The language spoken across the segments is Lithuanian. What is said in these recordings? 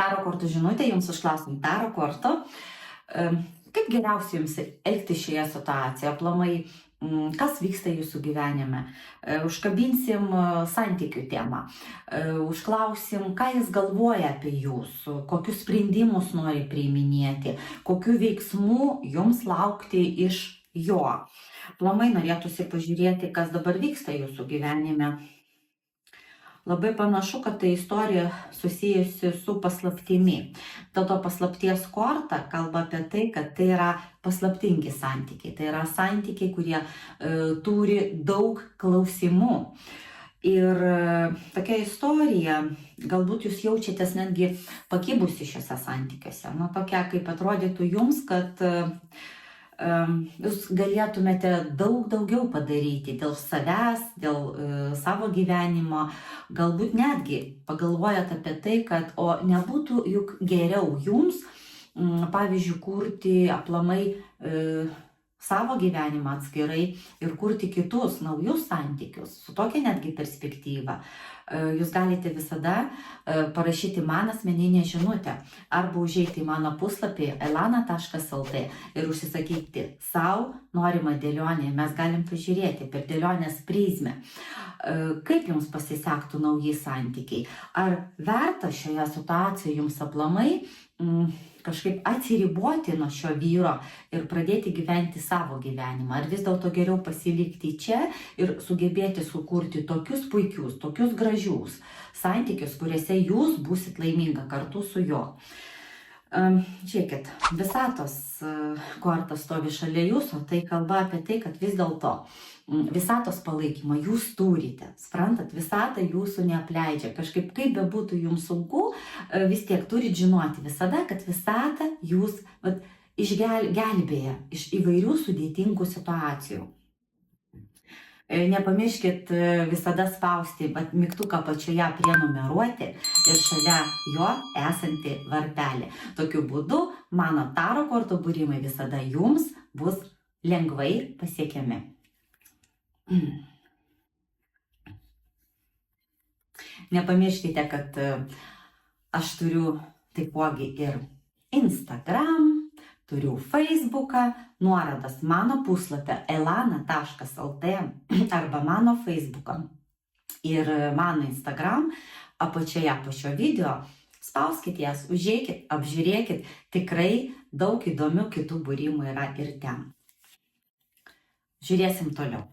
Taro kortų žinutė, jums užklausim Taro kortų. Kaip geriausia jums elgti šioje situacijoje? Aplamai, kas vyksta jūsų gyvenime? Užkabinsim santykių temą. Užklausim, ką jis galvoja apie jūs, kokius sprendimus nori priiminėti, kokių veiksmų jums laukti iš jo. Aplamai norėtųsi pažiūrėti, kas dabar vyksta jūsų gyvenime. Labai panašu, kad tai istorija susijusi su paslaptimi. Dėl to paslapties korta kalba apie tai, kad tai yra paslaptingi santykiai. Tai yra santykiai, kurie turi daug klausimų. Ir tokia istorija, galbūt jūs jaučiatės netgi pakibusi šiuose santykiuose. Nu, tokia, kaip atrodytų jums, kad jūs galėtumėte daug daugiau padaryti dėl savęs, dėl savo gyvenimo. Galbūt netgi pagalvojat apie tai, kad nebūtų juk geriau jums, pavyzdžiui, kurti aplamai savo gyvenimą atskirai ir kurti kitus naujus santykius, su tokia netgi perspektyva. Jūs galite visada parašyti man asmeninę žinutę arba užeiti į mano puslapį elana.lt ir užsisakyti savo norimą dėlionę. Mes galim pažiūrėti per dėlionės prizmę, kaip jums pasisektų nauji santykiai. Ar verta šioje situacijoje jums aplamai kažkaip atsiriboti nuo šio vyro ir pradėti gyventi savo gyvenimą? Ar vis dėlto geriau pasilikti čia ir sugebėti sukurti tokius puikius, tokius gražius santykius, kuriuose jūs būsit laiminga kartu su juo? Žiūrėkit, visatos korta stovi šalia jūsų, tai kalba apie tai, kad vis dėlto visatos palaikymą jūs turite. Suprantat, visata jūsų neapleidžia. Kažkaip kaip bebūtų jums sunku, vis tiek turit žinoti visada, kad visata jūs gelbėja iš įvairių sudėtingų situacijų. Nepamirškit visada spausti mygtuką pačioje prenumeruoti ir šalia jo esantį varpelį. Tokiu būdu mano Taro kortų būrimai visada jums bus lengvai pasiekiami. Nepamirškite, kad aš turiu taipogi ir Instagram, turiu Facebooką, nuorodas mano puslapio elana.lt arba mano Facebooką ir mano Instagram apačioje po šio video. Spauskit jas, užeikit, apžiūrėkit, tikrai daug įdomių kitų būrimų yra ir ten. Žiūrėsim toliau.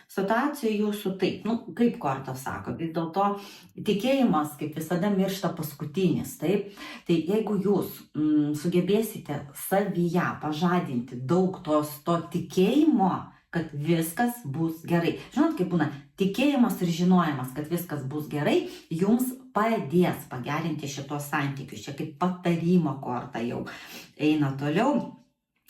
Situacija jūsų taip, kaip korta sako, vis dėlto tikėjimas kaip visada miršta paskutinis, taip? Tai jeigu jūs sugebėsite savyje pažadinti daug to tikėjimo, kad viskas bus gerai. Žinot, kaip būna, tikėjimas ir žinojimas, kad viskas bus gerai, jums padės pagerinti šitos santykius. Čia kaip patarimo korta jau eina toliau.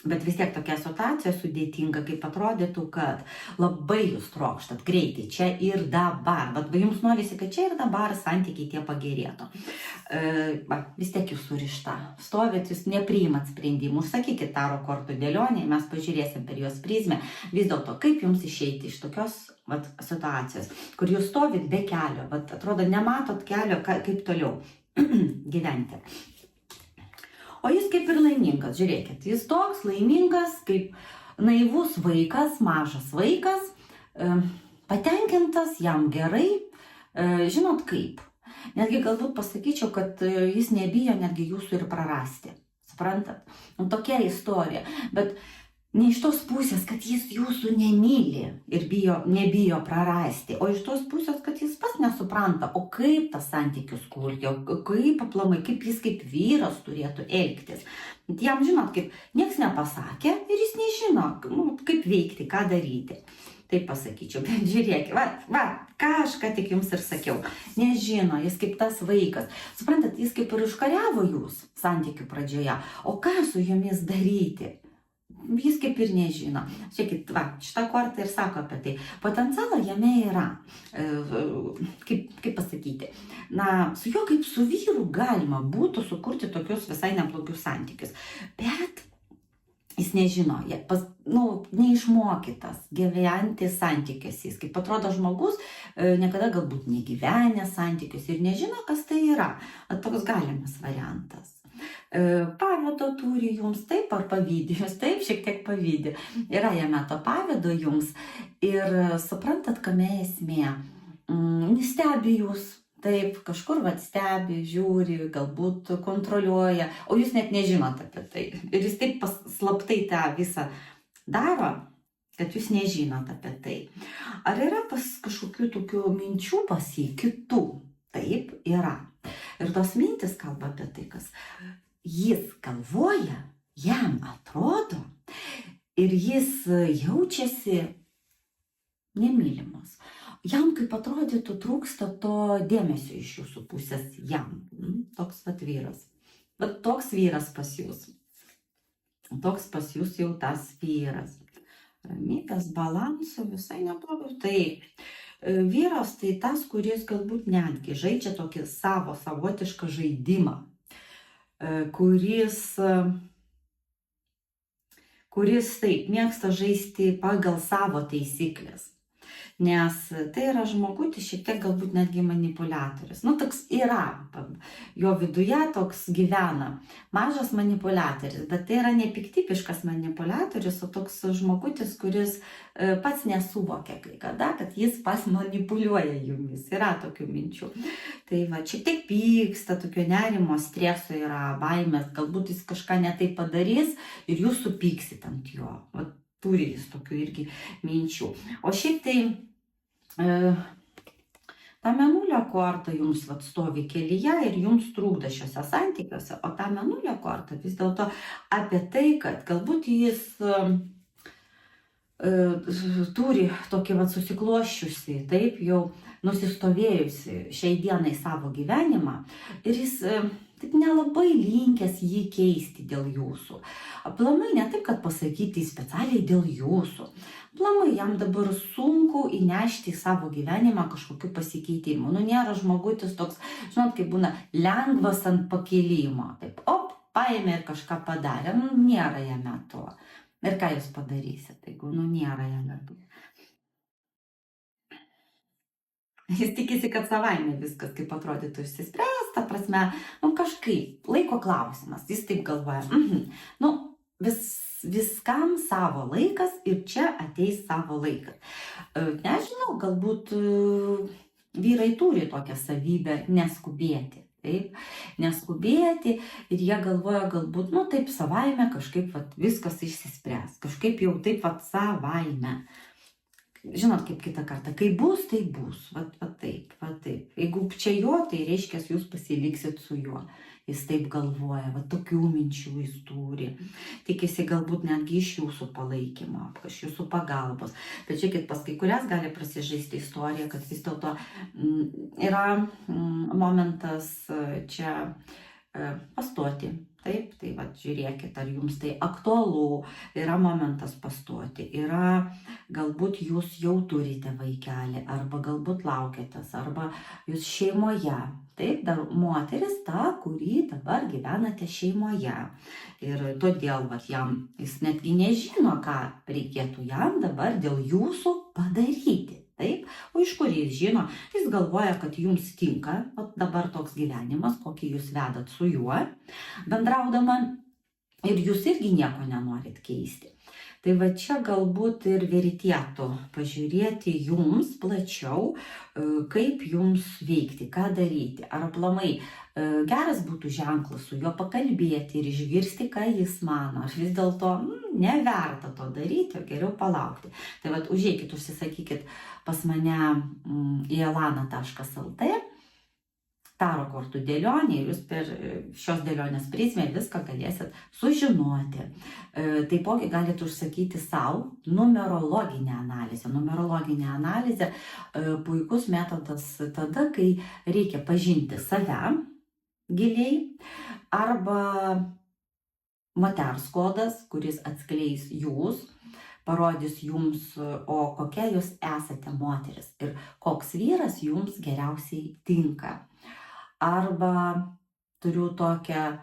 Bet vis tiek tokia situacija sudėtinga, kaip atrodytų, kad labai jūs trokštat greitai, čia ir dabar. Bet jums norisi, kad čia ir dabar santykiai tie pagerėtų. Vis tiek jūs surišta. Stovit, jūs nepriimat sprendimų. Sakykit Taro kortų dėlionį, mes pažiūrėsim per jos prizmę. Vis dėlto, kaip jums išeiti iš tokios situacijos, kur jūs stovit be kelio, atrodo, nematot kelio, kaip toliau gyventi. O jis kaip ir laimingas, žiūrėkit, jis toks laimingas, kaip naivus vaikas, mažas vaikas, patenkintas, jam gerai, žinot kaip. Netgi galbūt pasakyčiau, kad jis nebijo netgi jūsų ir prarasti, suprantat? Tokia istorija, bet ne iš tos pusės, kad jis jūsų nemyli ir nebijo prarasti, o iš tos pusės, kad jis pats nesupranta, o kaip tas santykius kurti, o kaip aplamai, kaip jis kaip vyras turėtų elgtis. Jam, žinot, kaip nieks nepasakė ir jis nežino, kaip veikti, ką daryti. Taip pasakyčiau, bet žiūrėkit, ką aš ką tik jums ir sakiau, nežino, jis kaip tas vaikas. Suprantat, jis kaip ir užkariavo jūs santykių pradžioje, o ką su jumis daryti? Jis kaip ir nežino. Žiūrėkit, šitą kortą ir sako apie tai. Potencialo jame yra. Kaip pasakyti? Su juo kaip su vyru galima būtų sukurti tokius visai neblogius santykius. Bet jis nežino, neišmokytas, gyventi santykiuose. Jis kaip atrodo žmogus, niekada galbūt negyvenęs santykiuose ir nežino, kas tai yra. Toks galimas variantas. Pavydo turi jums, taip, ar pavydį jūs, taip, šiek tiek pavydį. Yra jame to pavydo jums ir suprantat, kame esmė. Stebi jūs, taip, kažkur stebi, žiūri, galbūt kontroliuoja, o jūs net nežinot apie tai. Ir jis taip slaptai tą visą daro, kad jūs nežinot apie tai. Ar yra kažkokių tokių minčių pas jį kitų? Taip, yra. Ir tos mintis kalba apie tai, kas jis galvoja, jam atrodo ir jis jaučiasi nemylimas. Jam kaip atrodytų trūksta to dėmesio iš jūsų pusės jam. Toks vyras. Bet toks vyras pas jūs. Toks pas jūs jau tas vyras. Ramybės, balanso, visai neblogai. Taip. Vyras tai tas, kuris galbūt netgi žaidžia tokį savotišką žaidimą, kuris taip mėgsta žaisti pagal savo taisyklės. Nes tai yra žmogutis šiek tiek galbūt netgi manipuliatorius. Toks yra, jo viduje toks gyvena. Mažas manipuliatorius, bet tai yra nepiktybiškas manipuliatorius, o toks žmogutis, kuris pats nesuvokia kai kada, kad jis pats manipuliuoja jumis. Yra tokių minčių. Tai šiek tiek pyksta, tokio nerimo, streso yra, baimės, galbūt jis kažką netai padarys ir jūs supyksit ant jo. Turi jis tokių irgi minčių. O šiaip tai ta mėnulio korta jums stovi kelyje ir jums trukdo šiuose santykiuose, o ta mėnulio korta vis dėlto apie tai, kad galbūt jis turi tokį susikloščiusi, taip jau nusistovėjusi šiai dienai savo gyvenimą ir jis taip nelabai linkęs jį keisti dėl jūsų. Aplamai ne taip, kad pasakyti specialiai dėl jūsų. Aplamai jam dabar sunku įnešti į savo gyvenimą kažkokių pasikeitimų. Nėra žmogutis toks, žinot, kaip būna lengvas ant pakėlimo. Taip, paėmė ir kažką padarė. Nėra jame to. Ir ką jūs padarysite, jeigu nėra jame to. Jis tikisi, kad savaime viskas, kaip atrodytų, išsispręs, ta prasme, kažkaip, laiko klausimas, jis taip galvoja, viskam savo laikas ir čia ateis savo laikas. Nežinau, galbūt vyrai turi tokią savybę neskubėti, taip, neskubėti ir jie galvoja galbūt, taip savaime kažkaip viskas išsispręs, kažkaip jau taip savaime. Žinot, kaip kitą kartą, kai bus, tai bus, taip. Jeigu čia jo, tai reiškia, jūs pasiliksit su juo. Jis taip galvoja, tokių minčių jis turi. Tikisi galbūt netgi iš jūsų palaikymo, iš jūsų pagalbos. Bet žiūrėkit, pas kai kurias gali prasižaisti istorija, kad vis dėlto yra momentas čia pastoti. Taip, tai žiūrėkit, ar jums tai aktualu, yra momentas pastoti, yra galbūt jūs jau turite vaikelį, arba galbūt laukiatės, arba jūs šeimoje. Taip, dar moteris ta, kuri dabar gyvenate šeimoje. Ir todėl jis netgi nežino, ką reikėtų jam dabar dėl jūsų padaryti. Taip, o iš kur jis žino, jis galvoja, kad jums tinka dabar toks gyvenimas, kokį jūs vedat su juo, bendraudama, ir jūs irgi nieko nenorit keisti. Tai čia galbūt ir vertėtų pažiūrėti jums plačiau, kaip jums veikti, ką daryti. Ar aplamai geras būtų ženklas su juo pakalbėti ir išgirsti, ką jis mano. Aš vis dėlto neverta to daryti, geriau palaukti. Tai užeikit, užsisakykit pas mane į elana.lt taro kortų dėlionė ir jūs per šios dėlionės prizmę viską galėsit sužinoti. Taipogi galite užsakyti savo numerologinę analizę. Numerologinė analizė puikus metodas tada, kai reikia pažinti save giliai, arba moters kodas, kuris atskleis jūs, parodys jums, o kokia jūs esate moteris ir koks vyras jums geriausiai tinka. Arba turiu tokią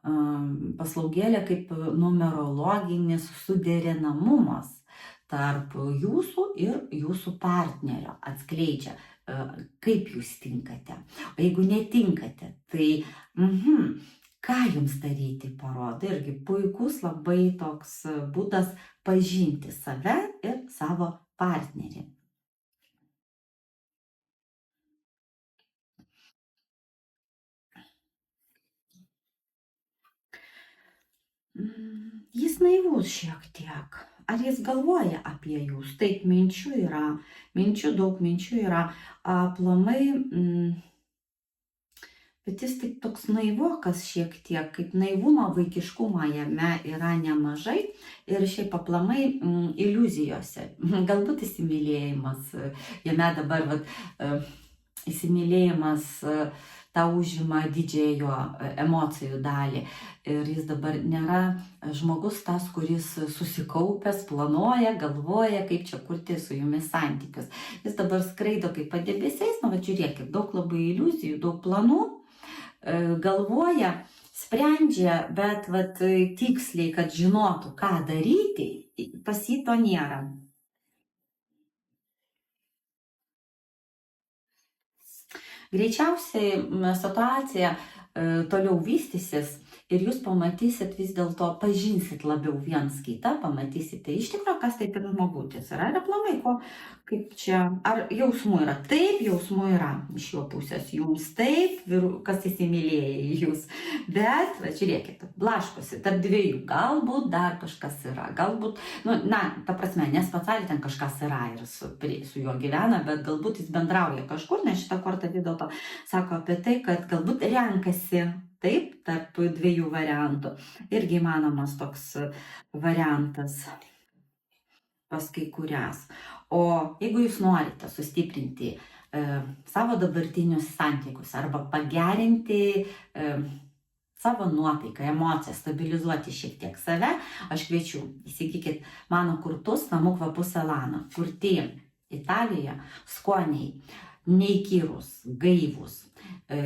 paslaugėlė kaip numerologinis suderinamumas tarp jūsų ir jūsų partnerio atskleidžia, kaip jūs tinkate. O jeigu netinkate, tai ką jums daryti parodo. Irgi puikus labai toks būdas pažinti save ir savo partnerį. Jis naivus šiek tiek. Ar jis galvoja apie jūs? Taip, minčių yra, daug minčių yra. Aplamai, bet jis tik toks naivokas šiek tiek, kaip naivumo, vaikiškumo jame yra nemažai. Ir šiaip aplamai iliuzijose. Galbūt įsimylėjimas. Jame dabar įsimylėjimas tą užima didžiąją emocijų dalį. Ir jis dabar nėra žmogus tas, kuris susikaupęs, planuoja, galvoja, kaip čia kurti su jumis santykius. Jis dabar skraido kaip padebesiais, žiūrėkit, daug labai iliuzijų, daug planų, galvoja, sprendžia, bet tiksliai, kad žinotų, ką daryti, pas jį to nėra. Greičiausiai situacija toliau vystysis ir jūs pamatysit vis dėlto, pažinsit labiau viens kitą, pamatysite iš tikrųjų, kas tai per žmogutis yra. Ir aplamai, kaip čia, ar jausmų yra? Taip, jausmų yra iš jo pusės. Jums taip, kas įsimylėja jūs. Bet, žiūrėkit, blaškosi tarp dviejų. Galbūt dar kažkas yra. Galbūt, ta prasme, nespecialiai ten kažkas yra ir su juo gyvena, bet galbūt jis bendrauja kažkur, nes šitą kortą vis dėlto sako apie tai, kad galbūt renkasi. Taip, tarp dviejų variantų. Irgi įmanomas toks variantas pas kai kurias. O jeigu jūs norite sustiprinti savo dabartinius santykius arba pagerinti savo nuotaiką, emocijas, stabilizuoti šiek tiek save, aš kviečiu, įsigykit mano kurtus namų kvapus Elana. Kurti Italijoje, skoniai, neįkyrūs, gaivūs,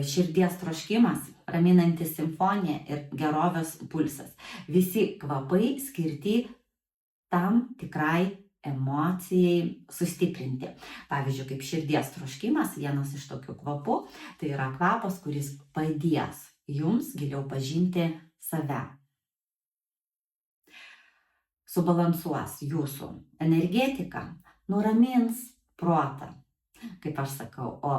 širdies troškimas, raminanti simfonija ir gerovės pulsas. Visi kvapai skirti tam tikrai emocijai sustiprinti. Pavyzdžiui, kaip širdies troškimas, vienas iš tokių kvapų, tai yra kvapas, kuris padės jums giliau pažinti save. Subalansuos jūsų energetiką, nuramins protą, kaip aš sakau, o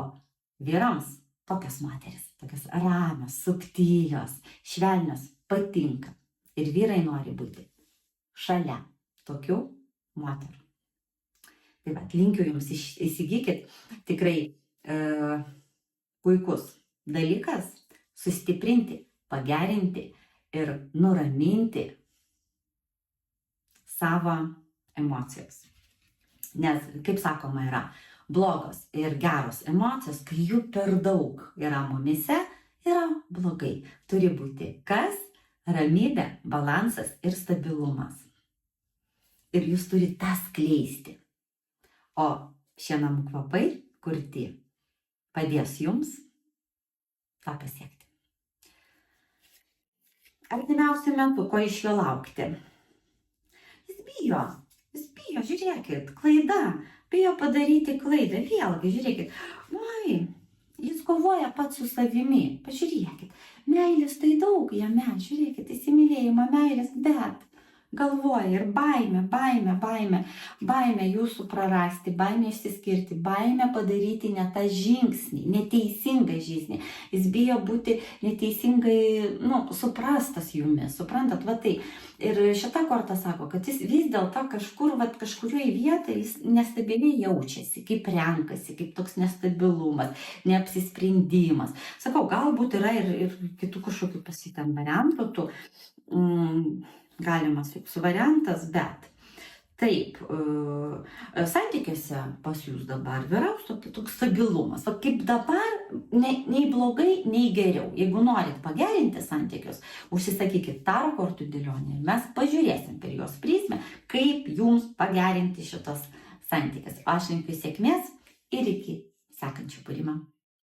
vyrams tokias moteris, tokias ramios, subtilios, švelnios, patinka. Ir vyrai nori būti šalia tokių moterų. Tai linkiu jums, įsigykit, tikrai puikus dalykas sustiprinti, pagerinti ir nuraminti savo emocijas. Nes, kaip sakoma, yra blogos ir geros emocijos, kai jų per daug yra mumyse, yra blogai. Turi būti kas? Ramybė, balansas ir stabilumas. Ir jūs turite tą skleisti. O šie namų kvapai kurti padės jums tą pasiekti. Artimiausiu metu, ko iš jo laukti? Jis bijo, žiūrėkit, klaida. Bijo padaryti klaidą. Vėlgi, žiūrėkit, jis kovoja pats su savimi. Pažiūrėkit, meilės tai daug jame, žiūrėkit, įsimylėjimo meilės, bet galvoja ir baimė jūsų prarasti, baimė išsiskirti, baimė padaryti ne tą žingsnį, neteisingą žingsnį. Jis bijo būti neteisingai, suprastas jumis, suprantat, tai. Ir šita korta sako, kad jis vis dėlto kažkurioje vietoje jis nestabiliai jaučiasi, kaip renkasi, kaip toks nestabilumas, neapsisprendimas. Sakau, galbūt yra ir kitų kažkokių pasitam variantų, galimas toks variantas, bet taip, santykiuose pas jūs dabar vyraus toks stabilumas. Kaip dabar, nei blogai, nei geriau. Jeigu norit pagerinti santykius, užsisakykit tarot kortų dėlionę ir mes pažiūrėsim per jos prizmę, kaip jums pagerinti šitas santykius. Aš linkiu sėkmės ir iki sekančių parimą.